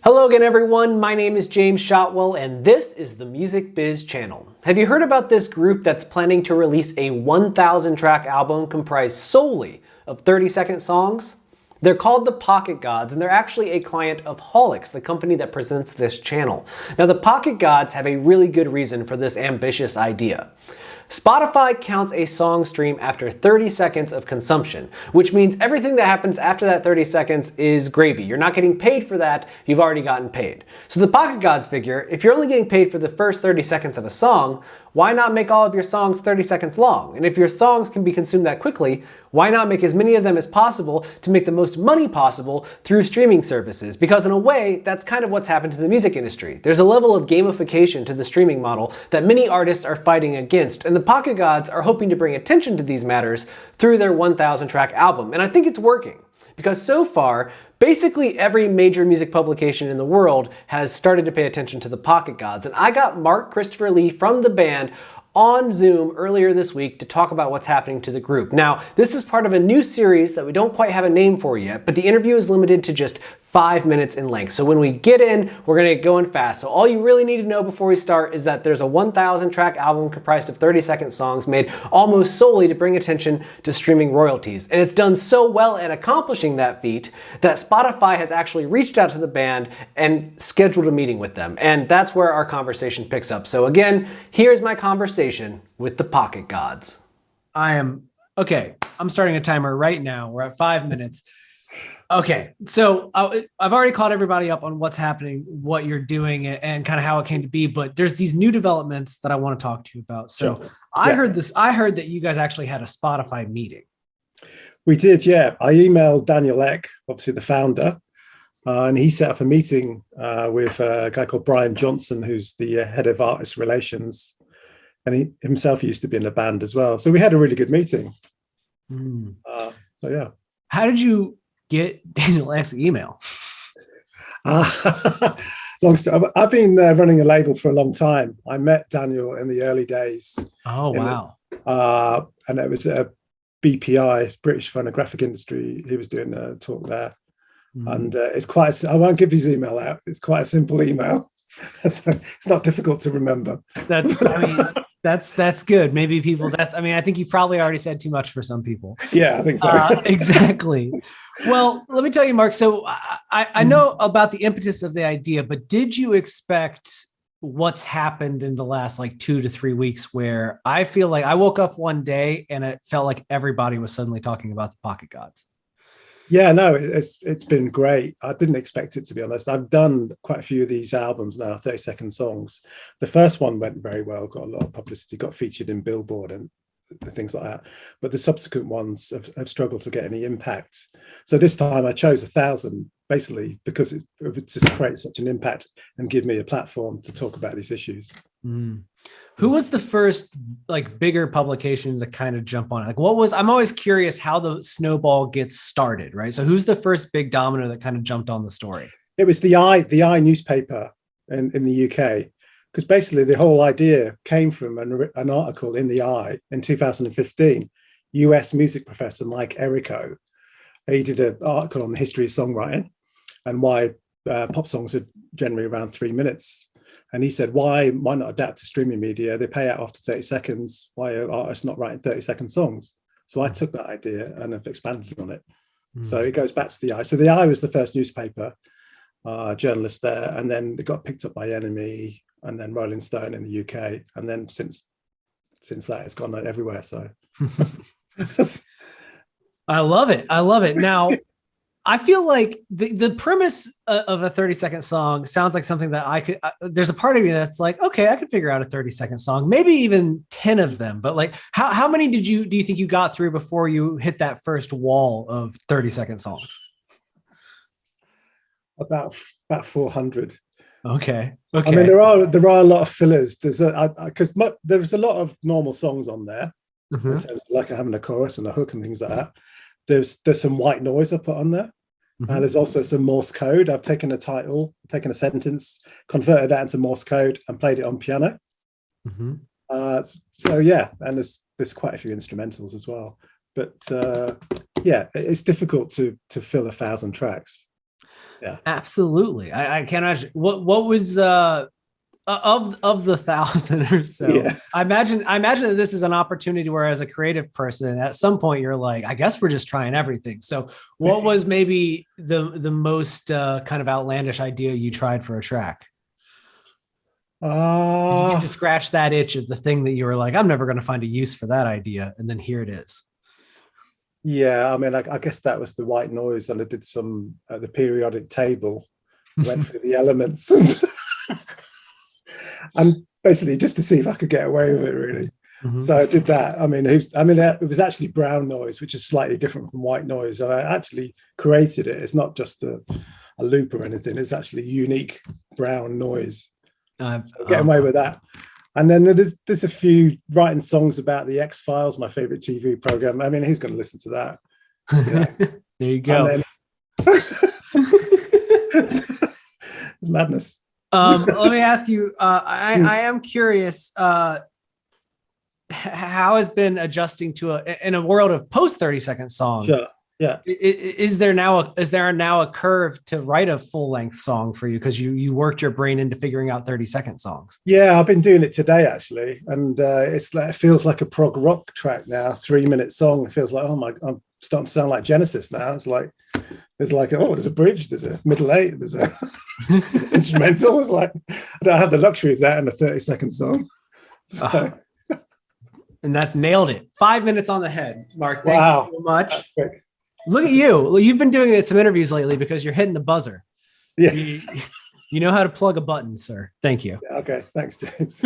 Hello again, everyone. My name is James Shotwell, and this is the Music Biz channel. Have you heard about this group that's planning to release a 1,000 track album comprised solely of 30-second songs? They're called the Pocket Gods, and they're actually a client of Haulix, the company that presents this channel. Now, the Pocket Gods have a really good reason for this ambitious idea. Spotify counts a song stream after 30 seconds of consumption, which means everything that happens after that 30 seconds is gravy. You're not getting paid for that, you've already gotten paid. So the Pocket Gods figure, if you're only getting paid for the first 30 seconds of a song, why not make all of your songs 30 seconds long? And if your songs can be consumed that quickly, why not make as many of them as possible to make the most money possible through streaming services? Because in a way, that's kind of what's happened to the music industry. There's a level of gamification to the streaming model that many artists are fighting against, and the Pocket Gods are hoping to bring attention to these matters through their 1,000 track album. And I think it's working. Because so far, basically every major music publication in the world has started to pay attention to the Pocket Gods. And I got Mark Christopher Lee from the band on Zoom earlier this week to talk about what's happening to the group. Now, this is part of a new series that we don't quite have a name for yet, but the interview is limited to just 5 minutes in length. So when we get in, we're gonna get going fast. So all you really need to know before we start is that there's a 1,000 track album comprised of 30-second songs made almost solely to bring attention to streaming royalties. And it's done so well at accomplishing that feat that Spotify has actually reached out to the band and scheduled a meeting with them. And that's where our conversation picks up. So again, here's my conversation with the Pocket Gods. I'm starting a timer right now. We're at 5 minutes. Okay, so I've already caught everybody up on what's happening, what you're doing, and kind of how it came to be. But there's these new developments that I want to talk to you about. So sure. I heard that you guys actually had a Spotify meeting. We did, yeah. I emailed Daniel Ek, obviously the founder, and he set up a meeting with a guy called Brian Johnson, who's the head of artist relations, and he himself used to be in the band as well. So we had a really good meeting. So yeah. How did you get Daniel Ek's email? Long story. I've been running a label for a long time. I met Daniel in the early days. Oh, wow. And it was a BPI, British Phonographic Industry. He was doing a talk there. And it's I won't give his email out. It's quite a simple email. So it's not difficult to remember. That's good. Maybe people, I think you probably already said too much for some people. Yeah, I think so. Exactly. Well, let me tell you, Mark, so I know about the impetus of the idea, but did you expect what's happened in the last 2 to 3 weeks, where I feel like I woke up one day and it felt like everybody was suddenly talking about the Pocket Gods? Yeah, no, it's been great. I didn't expect it, to be honest. I've done quite a few of these albums now, 30-second songs. The first one went very well, got a lot of publicity, got featured in Billboard and things like that. But the subsequent ones have struggled to get any impact. So this time I chose 1,000, basically because it just creates such an impact and give me a platform to talk about these issues. Who was the first bigger publication to kind of jump on it? I'm always curious how the snowball gets started, right? So who's the first big domino that kind of jumped on the story? It was the I newspaper in the UK, because basically the whole idea came from an article in the I in 2015. US music professor Mike Errico, he did an article on the history of songwriting and why pop songs are generally around 3 minutes. And he said, why not adapt to streaming media? They pay out after 30 seconds. Why are artists not writing 30-second songs? So I took that idea and have expanded on it. So it goes back to the I. So the I was the first newspaper journalist there. And then it got picked up by Enemy and then Rolling Stone in the UK. And then since that, it's gone everywhere. So I love it. Now, I feel like the premise of a 30-second song sounds like something that I could, there's a part of me that's like, okay, I could figure out a 30-second song, maybe even 10 of them. But how many do you think you got through before you hit that first wall of 30-second songs? About 400. Okay. I mean, there are a lot of fillers. There's a lot of normal songs on there, in terms of having a chorus and a hook and things like that. There's some white noise I put on there. There's also some Morse code. I've taken a title, taken a sentence, converted that into Morse code, and played it on piano. So yeah, and there's quite a few instrumentals as well. But yeah, it's difficult to fill 1,000 tracks. Yeah. Absolutely. I can't imagine what was of the 1,000 or so. Yeah. I imagine that this is an opportunity where, as a creative person, at some point you're like, I guess we're just trying everything. So what was maybe the most kind of outlandish idea you tried for a track? Did you get to scratch that itch of the thing that you were like, I'm never going to find a use for that idea, and then here it is? Yeah, I mean, I guess that was the white noise, and I did some the periodic table, went through the elements, and basically just to see if I could get away with it, really. Mm-hmm. So I did that. I mean, it was actually brown noise, which is slightly different from white noise, and I actually created it. It's not just a loop or anything. It's actually unique brown noise. So getting away with that. And then there's a few writing songs about the X-Files, my favorite TV program. I mean, who's going to listen to that? Yeah. There you go. Then, it's madness. Let me ask you, I am curious, how has been adjusting to in a world of post 30-second songs? Sure. Yeah. Is there now a curve to write a full length song for you, because you worked your brain into figuring out 30-second songs? Yeah, I've been doing it today actually, and it feels like a prog rock track now. 3-minute song. It feels like, oh my, I'm starting to sound like Genesis now. It's like there's a bridge, there's a middle eight, there's a instrumental. It's like I don't have the luxury of that in a 30-second song. So. And that nailed it. 5 minutes on the head, Mark. Thank you so much. Look at you. You've been doing it at some interviews lately because you're hitting the buzzer. Yeah. You know how to plug a button, sir. Thank you. Okay. Thanks, James.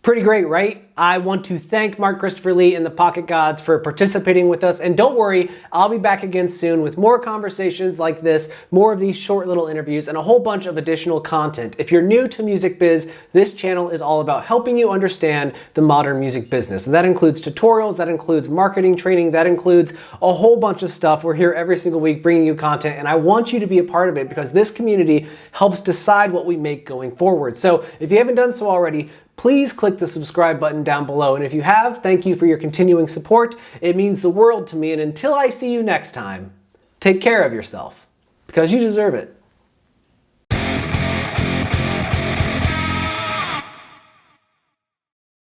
Pretty great, right? I want to thank Mark Christopher Lee and the Pocket Gods for participating with us. And don't worry, I'll be back again soon with more conversations like this, more of these short little interviews, and a whole bunch of additional content. If you're new to music biz, this channel is all about helping you understand the modern music business. And that includes tutorials, that includes marketing training, that includes a whole bunch of stuff. We're here every single week bringing you content, and I want you to be a part of it because this community helps decide what we make going forward. So if you haven't done so already, please click the subscribe button down below. And if you have, thank you for your continuing support. It means the world to me. And until I see you next time, take care of yourself because you deserve it.